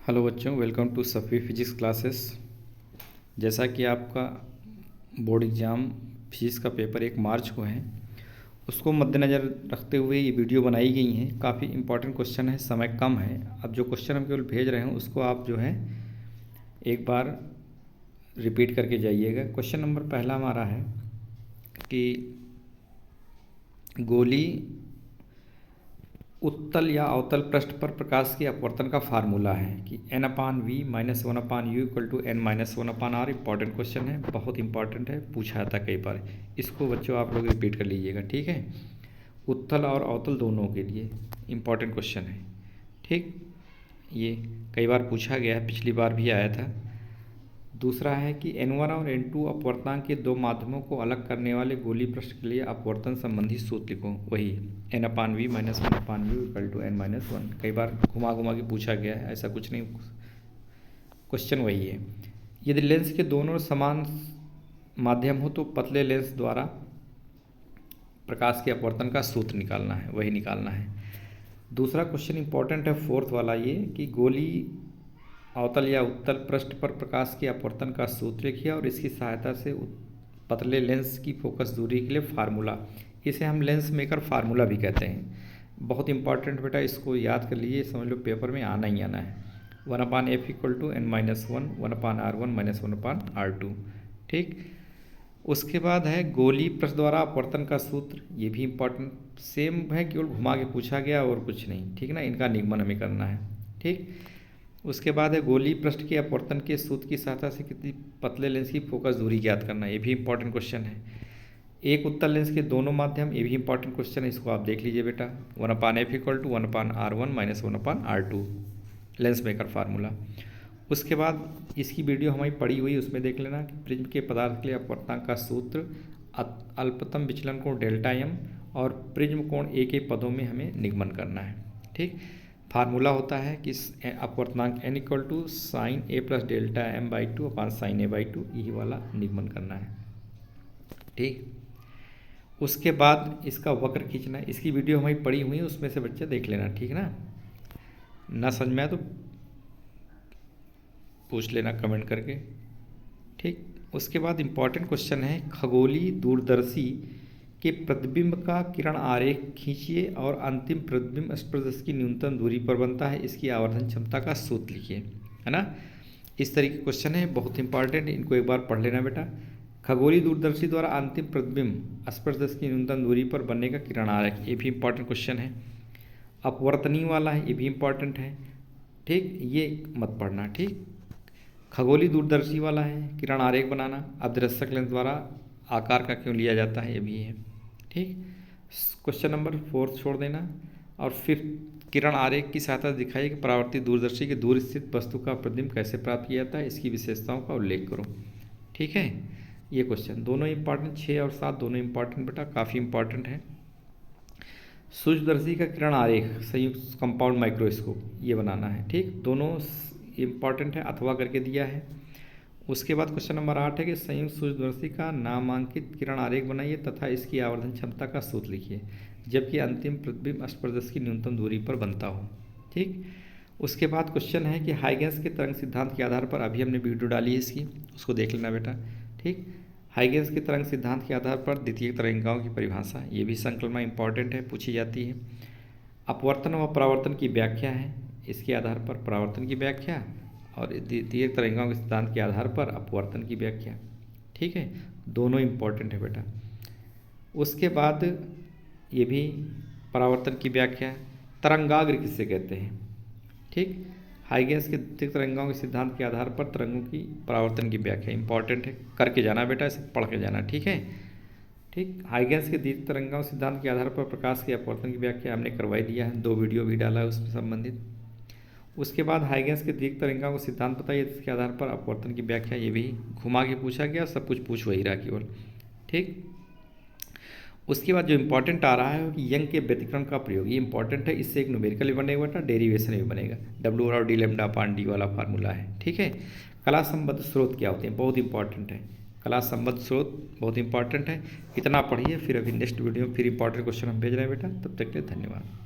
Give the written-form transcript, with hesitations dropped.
Hello बच्चों, welcome to Safi physics classes. जैसा कि आपका बोर्ड एग्ज़ाम फिजिक्स का पेपर 1 मार्च को है, उसको मद्देनज़र रखते हुए ये वीडियो बनाई गई है। काफ़ी इंपॉर्टेंट क्वेश्चन है, समय कम है। अब जो क्वेश्चन हम केवल भेज रहे हैं उसको आप जो है एक बार रिपीट करके जाइएगा। क्वेश्चन नंबर पहला हमारा है कि गोली उत्तल या अवतल पृष्ठ पर प्रकाश के अपवर्तन का फार्मूला है कि n/v - 1/u = n-1/r। Important question है, बहुत इंपॉर्टेंट है, पूछा था कई बार। इसको बच्चों आप लोग रिपीट कर लीजिएगा, ठीक है। उत्तल और अवतल दोनों के लिए इंपॉर्टेंट क्वेश्चन है, ठीक। ये कई बार पूछा गया है, पिछली बार भी आया था। दूसरा है कि n1 और n2 अपवर्तनांक के दो माध्यमों को अलग करने वाले गोलीय पृष्ठ के लिए अपवर्तन संबंधी सूत्र लिखो। वही n/v - 1/u = n-1। कई बार घुमा घुमा के पूछा गया है, ऐसा कुछ नहीं, क्वेश्चन वही है। यदि लेंस के दोनों समान माध्यम हो तो पतले लेंस द्वारा प्रकाश के अपवर्तन का सूत्र निकालना है, वही निकालना है। दूसरा क्वेश्चन इंपॉर्टेंट है, फोर्थ वाला, ये कि गोली अवतल या उत्तल पृष्ठ पर प्रकाश के अपवर्तन का सूत्र लिखिए और इसकी सहायता से पतले लेंस की फोकस दूरी के लिए फार्मूला, इसे हम लेंस मेकर फार्मूला भी कहते हैं। बहुत इंपॉर्टेंट बेटा, इसको याद कर लीजिए, समझ लो पेपर में आना ही आना है। 1/f = n-1 1/r1 - 1/r2, ठीक। उसके बाद है गोली पृष्ठ द्वारा अपवर्तन का सूत्र, ये भी इंपॉर्टेंट सेम है, केवल घुमा के पूछा गया और कुछ नहीं, ठीक ना। इनका निगमन हमें करना है, ठीक। उसके बाद है गोली पृष्ठ के अपवर्तन के सूत्र की सहायता से कितनी पतले लेंस की फोकस दूरी ज्ञात करना है, ये भी इंपॉर्टेंट क्वेश्चन है। एक उत्तल लेंस के दोनों माध्यम, ये भी इंपॉर्टेंट क्वेश्चन है, इसको आप देख लीजिए बेटा। 1/f = 1/r1 - 1/r2, lens maker formula. उसके बाद इसकी वीडियो हमारी पड़ी हुई, उसमें देख लेना कि प्रिज्म के पदार्थ के लिए अपवर्तनांक का सूत्र, अल्पतम विचलन कोण ΔM और प्रिज्म कोण A के पदों में हमें निगमन करना है, ठीक। फार्मूला होता है कि अपवर्तनांक n = sin A + ΔM/2 sin A/2, यही वाला निगमन करना है, ठीक। उसके बाद इसका वक्र खींचना है, इसकी वीडियो हमारी पड़ी हुई है, उसमें से बच्चे देख लेना, ठीक ना समझ में आए तो पूछ लेना कमेंट करके, ठीक। उसके बाद इंपॉर्टेंट क्वेश्चन है, खगोलीय दूरदर्शी के प्रतिबिंब का किरण आरेख खींचिए और अंतिम प्रतिबिंब स्पर्शदर्शी की न्यूनतम दूरी पर बनता है, इसकी आवर्धन क्षमता का सूत्र लिखिए, है ना। इस तरीके के क्वेश्चन है, बहुत इंपॉर्टेंट, इनको एक बार पढ़ लेना बेटा। खगोलीय दूरदर्शी द्वारा अंतिम प्रतिबिंब स्पर्शदर्शी की न्यूनतम दूरी पर बनने का किरण आरेख, ये भी इंपॉर्टेंट क्वेश्चन है। अपवर्तनीय वाला है, ये भी इंपॉर्टेंट है, ठीक। ये मत पढ़ना, ठीक। खगोलीय दूरदर्शी वाला है, किरण आरेख बनाना, अदृश्यक लेंस द्वारा आकार का क्यों लिया जाता है, ये भी है, ठीक। क्वेश्चन नंबर 4 छोड़ देना। और फिर किरण आरेख की सहायता से दिखाइए कि परावर्तित दूरदर्शी के दूर स्थित वस्तु का प्रतिबिंब कैसे प्राप्त किया जाता है, इसकी विशेषताओं का उल्लेख करो, ठीक है। ये क्वेश्चन दोनों इंपॉर्टेंट, 6 और 7 दोनों इंपॉर्टेंट बेटा, काफ़ी इंपॉर्टेंट है। सूक्ष्मदर्शी का किरण आरेख संयुक्त कंपाउंड माइक्रोस्कोप, ये बनाना है, ठीक। दोनों इम्पॉर्टेंट है, अथवा करके दिया है। उसके बाद क्वेश्चन नंबर 8 है कि संयुक्त सूक्ष्मदर्शी का नामांकित किरण आरेख बनाइए तथा इसकी आवर्धन क्षमता का सूत्र लिखिए जबकि अंतिम प्रतिबिंब स्पर्शदर्शी की न्यूनतम दूरी पर बनता हो, ठीक। उसके बाद क्वेश्चन है कि हाइगेंस के तरंग सिद्धांत के आधार पर, अभी हमने वीडियो डाली है इसकी, उसको देख लेना बेटा, ठीक। हाइगेंस के तरंग सिद्धांत के आधार पर द्वितीय तरंगिकाओं की परिभाषा, ये भी संकल्पना इंपॉर्टेंट है, पूछी जाती है। अपवर्तन व परावर्तन की व्याख्या है, इसके आधार पर परावर्तन की व्याख्या और द्वितीय तरंगिकाओं के सिद्धांत के आधार पर अपवर्तन की व्याख्या, ठीक है। दोनों इंपॉर्टेंट है बेटा। उसके बाद ये भी परावर्तन की व्याख्या, तरंगाग्र किसे कहते हैं, ठीक। हाइगेंस के द्वितीय तरंगिकाओं के सिद्धांत के आधार पर तरंगों की परावर्तन की व्याख्या इंपॉर्टेंट है, करके जाना बेटा, इसे पढ़ के जाना, ठीक है, ठीक। हाइगेंस के द्वितीय तरंगिकाओं सिद्धांत के आधार पर प्रकाश के अपवर्तन की व्याख्या हमने करवाई दिया है, 2 वीडियो भी डाला है उसमें संबंधित। उसके बाद हाइगेंस के द्वितीय तरंगिकाओं को सिद्धांत बताइए, इसके आधार पर अपवर्तन की व्याख्या, ये भी घुमा के पूछा गया, सब कुछ पूछ वही रहा केवल, ठीक। उसके बाद जो इंपॉर्टेंट आ रहा है कि यंग के व्यतिकरण का प्रयोग, ये इंपॉर्टेंट है, इससे एक न्यूमेरिकल भी बनेगा बेटा, डेरिवेशन भी बनेगा, W और D λ/d वाला फार्मूला है, ठीक है। कला संबद्ध स्रोत क्या होते हैं, बहुत इंपॉर्टेंट है, कला संबद्ध स्रोत बहुत इंपॉर्टेंट है। इतना पढ़िए, फिर अभी नेक्स्ट वीडियो में फिर इंपॉर्टेंट क्वेश्चन हम भेज रहे हैं बेटा, तब तक के लिए धन्यवाद।